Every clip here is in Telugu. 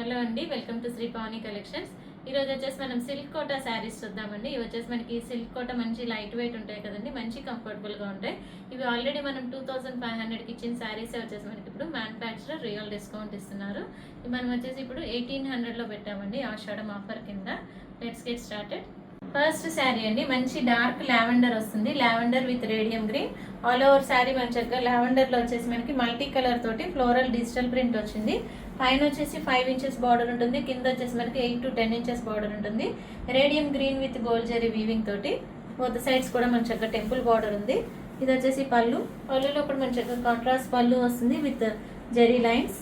హలో అండి, welcome to Shri Pavani collections. ఈరోజు వచ్చేసి మనం సిల్క్ కోటా శారీస్ చూద్దామండి. ఇవి వచ్చేసి మనకి సిల్క్ కోటా మంచి లైట్ వెయిట్ ఉంటాయి కదండి, మంచి కంఫర్టబుల్గా ఉంటాయి. ఇవి ఆల్రెడీ మనం 2500కి ఇచ్చిన శారీసే వచ్చేసి మనకి ఇప్పుడు మ్యానుఫ్యాక్చరర్ రియల్ డిస్కౌంట్ ఇస్తున్నారు. ఇవి మనం వచ్చేసి ఇప్పుడు 1800లో పెట్టామండి ఆషాఢం ఆఫర్ కింద. Let's get started. First sari అండి, మంచి డార్క్ లావెండర్ వస్తుంది. Lavender with radium green. All over sari మంచిగా లావెండర్లో వచ్చేసి మనకి మల్టీ కలర్ తోటి ఫ్లోరల్ డిజిటల్ ప్రింట్ వచ్చింది. పైన వచ్చేసి 5 ఇంచెస్ బార్డర్ ఉంటుంది, కింద వచ్చేసి మనకి 8 to 10 ఇంచెస్ బార్డర్ ఉంటుంది. Radium green with gold zari weaving తోటి బోత్ సైడ్స్ కూడా మంచిగా టెంపుల్ బార్డర్ ఉంది. ఇది వచ్చేసి పళ్ళులో కూడా మంచిగా కాంట్రాస్ట్ పళ్ళు వస్తుంది విత్ జరీ లైన్స్.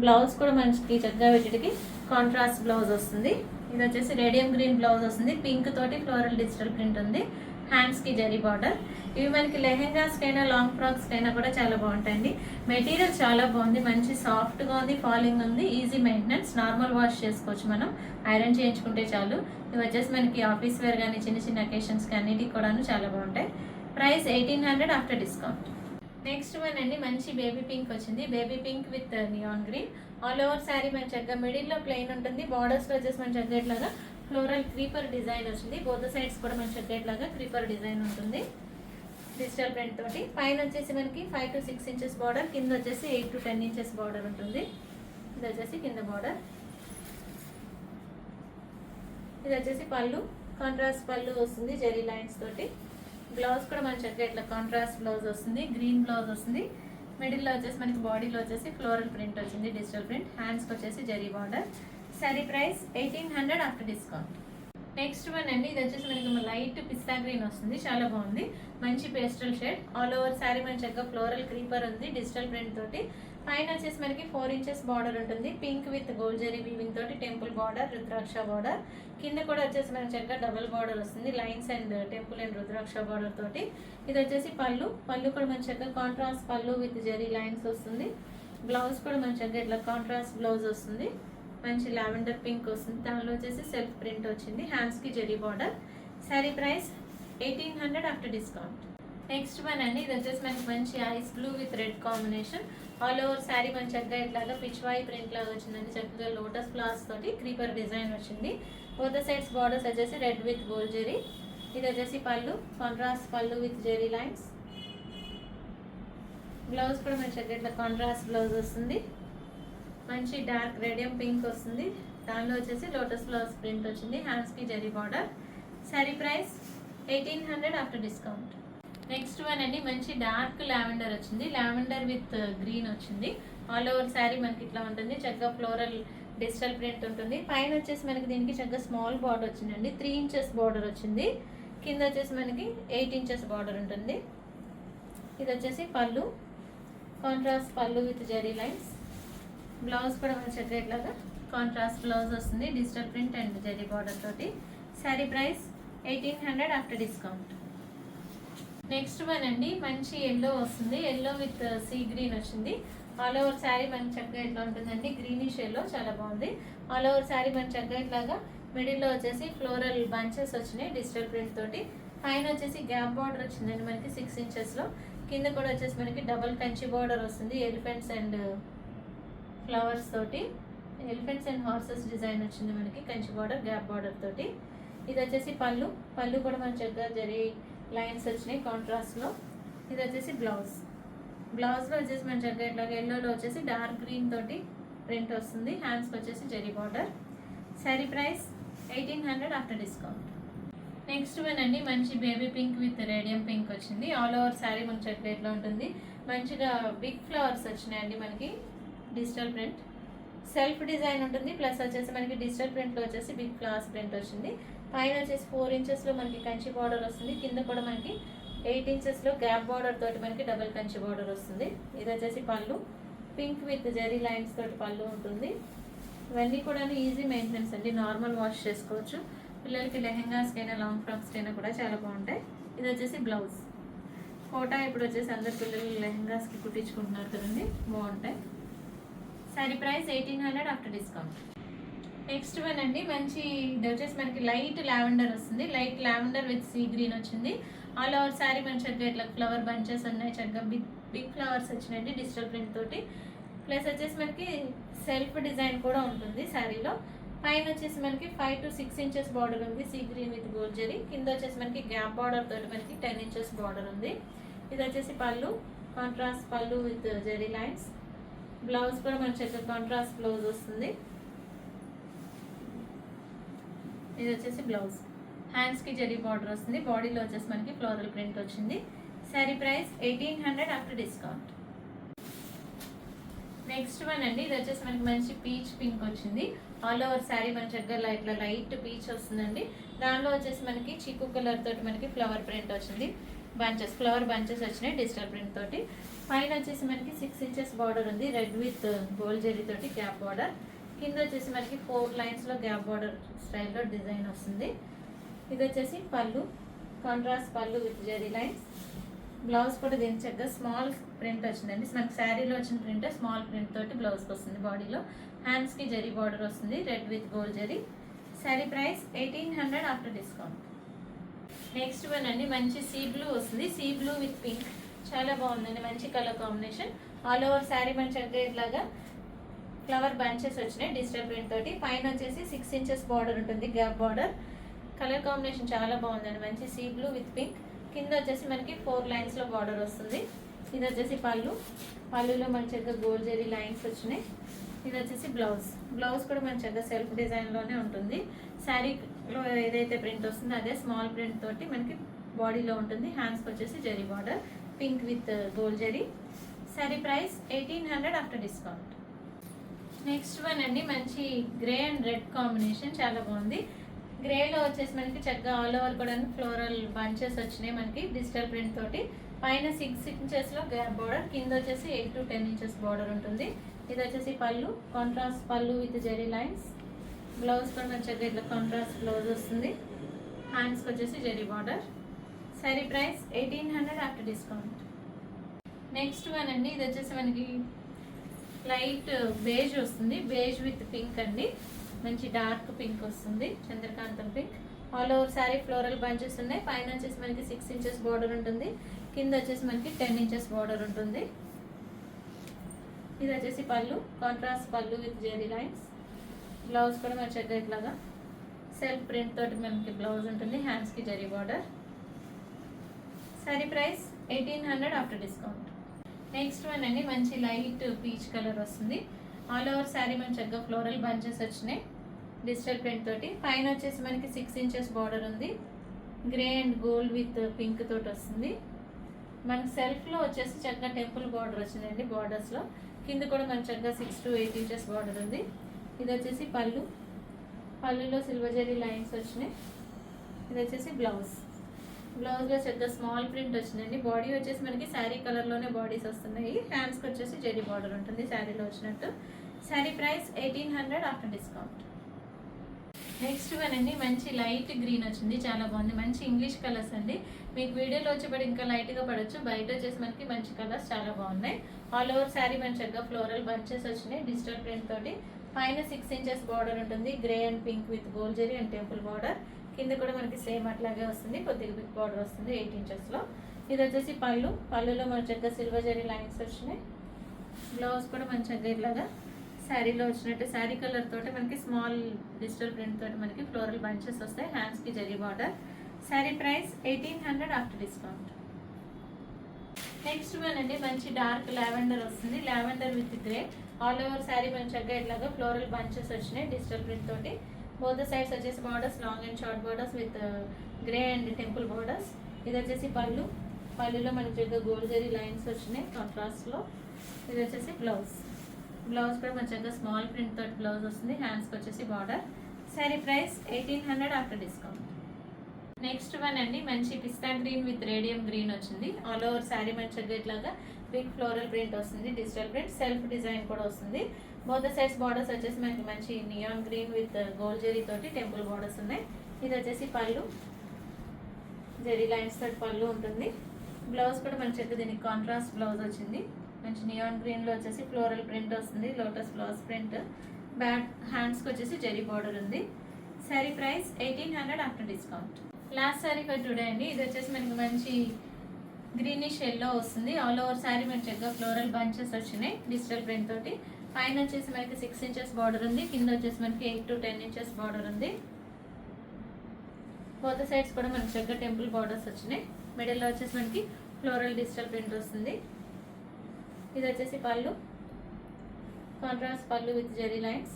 బ్లౌజ్ కూడా మనకి చక్కగా వీటికి కాంట్రాస్ట్ బ్లౌజ్ వస్తుంది. ఇది వచ్చేసి రేడియం గ్రీన్ బ్లౌజ్ వస్తుంది, పింక్ తోటి ఫ్లోరల్ డిజిటల్ ప్రింట్ ఉంది. హ్యాండ్స్ కి జరీ బార్డర్. ఇవి మనకి లెహెంగాస్ కైనా లాంగ్ ఫ్రాక్స్ కైనా కూడా చాలా బాగుంటాయండి. మెటీరియల్ చాలా బాగుంది, మంచి సాఫ్ట్ గా ఉంది, ఫాలింగ్ ఉంది, ఈజీ మెయింటెనెన్స్, నార్మల్ వాష్ చేసుకోవచ్చు, మనం ఐరన్ చేయించుకుంటే చాలు. ఇవి వచ్చేసి మనకి ఆఫీస్ వేర్ కానీ చిన్న చిన్న అకేషన్స్ అన్నిటికి కూడా చాలా బాగుంటాయి. Price 1800 after discount. Next one అండి, మంచి బేబీ పింక్ వచ్చింది. Baby pink with neon green. All over sari మన చక్కగా మిడిల్ లో ప్లెయిన్ ఉంటుంది, బార్డర్స్ లో వచ్చేసి మన చక్కగా ఇట్లాగా ఫ్లోరల్ క్రీపర్ డిజైన్ వచ్చింది. బోత్ సైడ్స్ కూడా మన చక్కగా ఇట్లాగా క్రీపర్ డిజైన్ ఉంటుంది డిజిటల్ ప్రింట్ తోటి. పైన వచ్చేసి మనకి 5 to 6 ఇంచెస్ బార్డర్, కింద వచ్చేసి 8 to 10 ఇంచెస్ బార్డర్ ఉంటుంది. ఇది వచ్చేసి కింద బార్డర్. ఇది వచ్చేసి పళ్ళు, కాంట్రాస్ట్ పళ్ళు వస్తుంది జెరీ లైన్స్ తోటి. బ్లౌజ్ కూడా మన చక్కగా ఇట్లా కాంట్రాస్ట్ బ్లౌజ్ వస్తుంది, గ్రీన్ బ్లౌజ్ వస్తుంది. మిడిల్లో వచ్చేసి మనకి బాడీలో వచ్చేసి ఫ్లోరల్ ప్రింట్ వచ్చింది డిజిటల్ ప్రింట్. హ్యాండ్స్కి వచ్చేసి zari border. Sorry price 1800 after discount. Next one అండి, ఇది వచ్చేసి మనకి లైట్ పిస్తా గ్రీన్ వస్తుంది, చాలా బాగుంది, మంచి pastel shade. All over sari మన చక్కగా ఫ్లోరల్ క్రీపర్ ఉంది డిజిటల్ ప్రింట్ తోటి. పైన వచ్చేసి మనకి 4 ఇంచెస్ బార్డర్ ఉంటుంది, pink with gold zari weaving తోటి టెంపుల్ బార్డర్, రుద్రాక్ష బార్డర్. కింద కూడా వచ్చేసి మనకి చక్కగా డబుల్ బార్డర్ వస్తుంది, lines and temple and rudraksha border తోటి. ఇది వచ్చేసి పళ్ళు కూడా మన చక్కగా కాంట్రాస్ట్ పళ్ళు విత్ జరీ లైన్స్ వస్తుంది. బ్లౌజ్ కూడా మన చక్కగా ఇట్లా కాంట్రాస్ట్ బ్లౌజ్ వస్తుంది, మంచి లావెండర్ పింక్ వస్తుంది, దానిలో వచ్చేసి సెల్ఫ్ ప్రింట్ వచ్చింది. హ్యాండ్స్ కి zari border. Sari price 1800 after discount. Next one అండి, ఇది వచ్చేసి మనకి మంచి ice blue with red combination. All over sari మన చక్కగా ఇట్లాగా పిచ్వాయి ప్రింట్ లాగా వచ్చిందండి, చక్కగా లోటస్ ఫ్లవర్స్ తోటి క్రీపర్ డిజైన్ వచ్చింది. బోత్ సైడ్స్ బార్డర్స్ వచ్చేసి రెడ్ విత్ గోల్డ్ జరీ. ఇది వచ్చేసి పళ్ళు, కాంట్రాస్ట్ పళ్ళు విత్ జరీ లైన్స్. బ్లౌజ్ కూడా మన చక్కగా ఇట్లా కాంట్రాస్ట్ బ్లౌజ్ వస్తుంది, మంచి డార్క్ రేడియం పింక్ వస్తుంది, దానిలో వచ్చేసి లోటస్ ఫ్లవర్స్ ప్రింట్ వచ్చింది. హ్యాండ్స్ కి zari border. Sari price 1800 after discount. Next one అండి, మంచి డార్క్ లావెండర్ వచ్చింది, లావెండర్ విత్ గ్రీన్ వచ్చింది. ఆల్ ఓవర్ శారీ మనకి ఇట్లా ఉంటుంది, చక్కగా ఫ్లోరల్ డిజిటల్ ప్రింట్ ఉంటుంది. పైన వచ్చేసి మనకి దీనికి చక్కగా స్మాల్ బార్డర్ వచ్చిందండి, 3 ఇంచెస్ బార్డర్ వచ్చింది. కింద వచ్చేసి మనకి 8 ఇంచెస్ బార్డర్ ఉంటుంది. ఇది వచ్చేసి పళ్ళు, కాంట్రాస్ట్ పళ్ళు విత్ జరీ లైన్స్. బ్లౌజ్ కూడా మన చక్కగా ఇట్లాగా కాంట్రాస్ట్ బ్లౌజ్ వస్తుంది, digital print and zari border తోటి. Sari price 1800 after discount. Next one అండి, మంచి ఎల్లో వస్తుంది, ఎల్లో విత్ సీ గ్రీన్ వచ్చింది. ఆల్ ఓవర్ శారీ మనకి చక్కగా ఇట్లా ఉంటుందండి, గ్రీనిష్ ఎల్లో, చాలా బాగుంది. ఆల్ ఓవర్ శారీ మనకి చక్కగా ఇట్లాగా మిడిల్లో వచ్చేసి ఫ్లోరల్ బంచెస్ వచ్చినాయి డిజిటల్ ప్రింట్ తోటి. పైన వచ్చేసి గ్యాప్ బార్డర్ వచ్చిందండి మనకి 6 ఇంచెస్లో. కింద కూడా వచ్చేసి మనకి డబల్ కంచి బార్డర్ వస్తుంది, ఎలిఫెంట్స్ అండ్ ఫ్లవర్స్ తోటి, ఎలిఫెంట్స్ అండ్ హార్సెస్ డిజైన్ వచ్చింది మనకి, కంచి బార్డర్ గ్యాప్ బార్డర్ తోటి. ఇది వచ్చేసి పళ్ళు కూడా మన చక్కగా జరీ లైన్స్ వచ్చినాయి కాంట్రాస్ట్లో. ఇది వచ్చేసి బ్లౌజ్లో వచ్చేసి మన చక్కగా ఇట్లాగా ఎల్లోలో వచ్చేసి డార్క్ గ్రీన్ తోటి ప్రింట్ వస్తుంది. హ్యాండ్స్కి వచ్చేసి zari border. Sari price 1800 after discount. Next one అండి, మంచి baby pink with radium pink వచ్చింది. ఆల్ ఓవర్ శారీ మన చక్కగా ఇట్లా ఉంటుంది, మంచిగా బిగ్ ఫ్లవర్స్ వచ్చినాయండి మనకి డిజిటల్ ప్రింట్. సెల్ఫ్ డిజైన్ ఉంటుంది, ప్లస్ వచ్చేసి మనకి డిజిటల్ ప్రింట్లో వచ్చేసి బిగ్ ఫ్లవర్స్ ప్రింట్ వచ్చింది. పైన వచ్చేసి 4 ఇంచెస్లో మనకి కంచి బార్డర్ వస్తుంది, కింద కూడా మనకి 8 ఇంచెస్లో గ్యాప్ బార్డర్ తోటి మనకి డబల్ కంచి బార్డర్ వస్తుంది. ఇది వచ్చేసి పళ్ళు, పింక్ విత్ జరీ లైన్స్ తోటి పళ్ళు ఉంటుంది. ఇవన్నీ కూడా ఈజీ మెయింటెనెన్స్ అండి, నార్మల్ వాష్ చేసుకోవచ్చు. పిల్లలకి లెహెంగాస్కి అయినా లాంగ్ ఫ్రాక్స్కి అయినా కూడా చాలా బాగుంటాయి. ఇది వచ్చేసి బ్లౌజ్. కోటా ఇప్పుడు వచ్చేసి అందరు పిల్లలు లెహెంగాస్కి కుట్టించుకుంటున్నారు కదండి, బాగుంటాయి. Sari price 1800 after discount. Next one అండి, మంచి ఇది వచ్చేసి మనకి లైట్ లావెండర్ వస్తుంది, light lavender with sea green వచ్చింది. ఆల్ ఓవర్ శారీ మన చక్కగా ఇట్లా ఫ్లవర్ బంచెస్ ఉన్నాయి, చక్కగా బిగ్ ఫ్లవర్స్ వచ్చినాయండి డిజిటల్ ప్రింట్ తోటి. ప్లస్ వచ్చేసి మనకి సెల్ఫ్ డిజైన్ కూడా ఉంటుంది శారీలో. పైన వచ్చేసి మనకి 5 to 6 ఇంచెస్ బార్డర్ ఉంది, sea green with gold zari. కింద వచ్చేసి మనకి గ్యాప్ బార్డర్ తోటి మనకి 10 ఇంచెస్ బార్డర్ ఉంది. ఇది వచ్చేసి పళ్ళు, కాంట్రాస్ట్ పళ్ళు విత్ జరీ లైన్స్. బ్లౌజ్ కూడా మనకి కాంట్రాస్ట్ బ్లౌజ్ వస్తుంది. ఇది వచ్చేసి బ్లౌజ్, హ్యాండ్స్కి జరీ బార్డర్ వస్తుంది. బాడీలో వచ్చేసి మనకి ఫ్లోరల్ ప్రింట్ వచ్చింది. Sari price 1800 after discount. Next one అండి, ఇది వచ్చేసి మనకి మంచి పీచ్ పింక్ వచ్చింది. ఆల్ ఓవర్ శారీ మన చక్కగా ఇట్లా లైట్ పీచ్ వస్తుందండి. దానిలో వచ్చేసి మనకి చీకు కలర్ తోటి మనకి ఫ్లవర్ ప్రింట్ వచ్చింది. ఫ్లవర్ బంచెస్ వచ్చినాయి డిజిటల్ ప్రింట్ తోటి. పైన వచ్చేసి మనకి 6 ఇంచెస్ బార్డర్ ఉంది, రెడ్ విత్ గోల్డ్ జరీ తోటి గ్యాప్ బార్డర్. కింద వచ్చేసి మనకి 4 లైన్స్లో గ్యాప్ బార్డర్ స్టైల్లో డిజైన్ వస్తుంది. ఇది వచ్చేసి పళ్ళు, కాంట్రాస్ట్ పళ్ళు విత్ జరీ లైన్స్. బ్లౌజ్ కూడా దీనికి చక్కగా స్మాల్ ప్రింట్ వచ్చిందండి. మనకి శారీలో వచ్చిన ప్రింట్ స్మాల్ ప్రింట్ తోటి బ్లౌజ్కి వస్తుంది. బాడీలో హ్యాండ్స్కి జరీ బార్డర్ వస్తుంది, red with gold zari. Sari price 1800 after discount. Next one అండి, మంచి సీ బ్లూ వస్తుంది. సీ బ్లూ విత్ పింక్ చాలా బాగుందండి, మంచి colour combination. All over sari మన చక్కగా ఇట్లాగా ఫ్లవర్ బంచెస్ వచ్చినాయి డిజిటల్ ప్రింట్ తోటి. పైన వచ్చేసి 6 ఇంచెస్ బార్డర్ ఉంటుంది, గ్యాప్ బార్డర్. కలర్ కాంబినేషన్ చాలా బాగుందండి, మంచి సీ బ్లూ విత్ పింక్. కింద వచ్చేసి మనకి 4 లైన్స్లో బార్డర్ వస్తుంది. ఇది వచ్చేసి పళ్ళు, పళ్ళులో మన చక్కగా గోల్డ్ జరీ లైన్స్ వచ్చినాయి. ఇది వచ్చేసి బ్లౌజ్, బ్లౌజ్ కూడా మన చక్కగా సెల్ఫ్ డిజైన్లోనే ఉంటుంది. శారీలో ఏదైతే ప్రింట్ వస్తుందో అదే స్మాల్ ప్రింట్ తోటి మనకి బాడీలో ఉంటుంది. హ్యాండ్స్కి వచ్చేసి zari border, pink with gold zari. Sari price 1800 after discount. Next one అండి, మంచి గ్రే అండ్ రెడ్ కాంబినేషన్ చాలా బాగుంది. గ్రేలో వచ్చేసి మనకి చక్కగా ఆల్ ఓవర్ కూడా ఫ్లోరల్ బంచెస్ వచ్చినాయి మనకి డిజిటల్ ప్రింట్ తోటి. పైన 6 ఇంచెస్లో గ్యాప్ బార్డర్, కింద వచ్చేసి 8 to 10 ఇంచెస్ బార్డర్ ఉంటుంది. ఇది వచ్చేసి పళ్ళు, కాంట్రాస్ట్ పళ్ళు విత్ జరీ లైన్స్. బ్లౌజ్ కూడా మన చక్కగా ఇట్లా కాంట్రాస్ట్ బ్లౌజ్ వస్తుంది. హ్యాండ్స్కి వచ్చేసి zari border. Sari price 1800 after discount. Next one అండి, ఇది వచ్చేసి మనకి లైట్ బేజ్ వస్తుంది, బేజ్ విత్ పింక్ అండి. మంచి డార్క్ పింక్ వస్తుంది, చంద్రకాంతం pink. All over sari floral bunches ఉన్నాయి. పైన వచ్చేసి మనకి 6 ఇంచెస్ బార్డర్ ఉంటుంది, కింద వచ్చేసి మనకి 10 ఇంచెస్ బార్డర్ ఉంటుంది. ఇది వచ్చేసి పళ్ళు, కాంట్రాస్ట్ పళ్ళు విత్ జరీ లైన్స్. బ్లౌజ్ కూడా మన చక్కగా ఇట్లాగా సెల్ఫ్ ప్రింట్ తోటి మనకి బ్లౌజ్ ఉంటుంది, హ్యాండ్స్కి zari border. Sari price 1800 after discount. Next one అండి, మంచి లైట్ పీచ్ కలర్ వస్తుంది. ఆల్ ఓవర్ శారీ మన చక్కగా ఫ్లోరల్ బంచెస్ వచ్చినాయి డిజిటల్ ప్రింట్ తోటి. పైన వచ్చేసి మనకి 6 ఇంచెస్ బార్డర్ ఉంది, grey and gold with pink తోటి వస్తుంది. మనకి సెల్ఫ్లో వచ్చేసి చక్కగా టెంపుల్ బార్డర్ వచ్చిందండి బార్డర్స్లో. కింద కూడా మన చక్కగా 6 to 8 ఇంచెస్ బార్డర్ ఉంది. ఇది వచ్చేసి పళ్ళు, పళ్ళులో సిల్వర్ జరీ లైన్స్ వచ్చినాయి. ఇది వచ్చేసి బ్లౌజ్, బ్లౌజ్లో చక్కగా స్మాల్ ప్రింట్ వచ్చిందండి. బాడీ వచ్చేసి మనకి శారీ కలర్లోనే బాడీస్ వస్తున్నాయి. హ్యాండ్స్కి వచ్చేసి జరీ బార్డర్ ఉంటుంది శారీలో వచ్చినట్టు. Sari price 1800 after discount. Next one అండి, మంచి లైట్ గ్రీన్ వచ్చింది, చాలా బాగుంది. మంచి ఇంగ్లీష్ కలర్స్ అండి. మీకు వీడియోలో వచ్చేపడి ఇంకా లైట్గా పడవచ్చు, బయట వచ్చేసి మనకి మంచి కలర్స్ చాలా బాగున్నాయి. ఆల్ ఓవర్ శారీ మన చక్కగా ఫ్లోరల్ బంచెస్ వచ్చినాయి డిజిటల్ ప్రింట్ తోటి. పైన 6 ఇంచెస్ బార్డర్ ఉంటుంది, grey and pink with gold zari and temple border. కింద కూడా మనకి సేమ్ అట్లాగే వస్తుంది, కొద్దిగా బిగ్ బార్డర్ వస్తుంది 8 ఇంచెస్లో. ఇది వచ్చేసి పళ్ళు, పళ్ళులో మన చక్కగా సిల్వర్ జరీ లైన్స్ వచ్చినాయి. బ్లౌజ్ కూడా మన చక్కగా ఇట్లాగా శారీలో వచ్చినట్టు శారీ కలర్ తోటి మనకి స్మాల్ డిజిటల్ ప్రింట్ తోటి మనకి ఫ్లోరల్ బంచెస్ వస్తాయి, హ్యాండ్స్కి zari border. Sari price 1800 after discount. Next one అండి, మంచి డార్క్ లావెండర్ వస్తుంది, lavender with grey. All over sari మన చక్కగా ఇట్లాగా ఫ్లోరల్ బంచెస్ వచ్చినాయి డిజిటల్ ప్రింట్ తోటి. బోత్ సైడ్స్ వచ్చేసి borders long and short borders with grey and temple borders. ఇది వచ్చేసి పళ్ళు, పళ్ళులో మనకి చక్కగా గోల్డ్ జరీ లైన్స్ వచ్చినాయి కాంట్రాస్ట్లో. ఇది వచ్చేసి బ్లౌజ్, బ్లౌజ్ కూడా మన చక్కగా స్మాల్ ప్రింట్ తోటి బ్లౌజ్ వస్తుంది, హ్యాండ్స్కి వచ్చేసి border. Sari price 1800 after discount. Next one అండి, మంచి పిస్తా గ్రీన్ విత్ రేడియం గ్రీన్ వచ్చింది. ఆల్ ఓవర్ శారీ మన చక్కగా ఇట్లాగా బిగ్ ఫ్లోరల్ ప్రింట్ వస్తుంది, డిజిటల్ ప్రింట్, సెల్ఫ్ డిజైన్ కూడా వస్తుంది. బోత్ సైడ్స్ బార్డర్స్ వచ్చేసి మనకి మంచి neon green with gold zari తోటి టెంపుల్ బార్డర్స్ ఉన్నాయి. ఇది వచ్చేసి పళ్ళు, జరీ లైన్స్ తోటి పళ్ళు ఉంటుంది. బ్లౌజ్ కూడా మన చక్కగా దీనికి కాంట్రాస్ట్ బ్లౌజ్ వచ్చింది, మంచి నియాన్ గ్రీన్లో వచ్చేసి ఫ్లోరల్ ప్రింట్ వస్తుంది, లోటస్ ఫ్లవర్స్ ప్రింట్. బ్యాక్ హ్యాండ్స్కి వచ్చేసి జరీ బార్డర్ ఉంది. Sari price 1800 after discount. Last sari for today అండి, ఇది వచ్చేసి మనకి మంచి గ్రీనిష్ ఎల్లో వస్తుంది. ఆల్ ఓవర్ శారీ మనకి చక్కగా ఫ్లోరల్ బంచెస్ వచ్చినాయి డిజిటల్ ప్రింట్ తోటి. పైన వచ్చేసి మనకి 6 ఇంచెస్ బార్డర్ ఉంది, కింద వచ్చేసి మనకి 8 to 10 ఇంచెస్ బార్డర్ ఉంది. బోత్ సైడ్స్ కూడా మనకి చక్కగా టెంపుల్ బార్డర్స్ వచ్చినాయి. మిడిల్లో వచ్చేసి మనకి ఫ్లోరల్ డిజిటల్ ప్రింట్ వస్తుంది. ఇది వచ్చేసి పళ్ళు, కాంట్రాస్ట్ పళ్ళు విత్ జెరీ లైన్స్.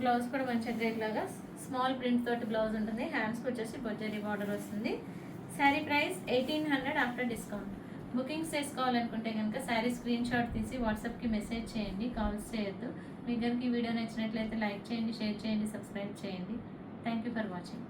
బ్లౌజ్ కూడా మంచిగా గ్రేట్ లాగా స్మాల్ ప్రింట్ తోటి బ్లౌజ్ ఉంటుంది. హ్యాండ్స్కి వచ్చేసి జెరీ బార్డర్ వస్తుంది. Sari price 1800 after discount. Bookings చేసుకోవాలనుకుంటే కనుక శారీ స్క్రీన్ షాట్ తీసి వాట్సాప్కి మెసేజ్ చేయండి, కాల్స్ చేయొద్దు. మీకు కనుక ఈ వీడియో నచ్చినట్లయితే లైక్ చేయండి, షేర్ చేయండి, సబ్స్క్రైబ్ చేయండి. Thank you for watching.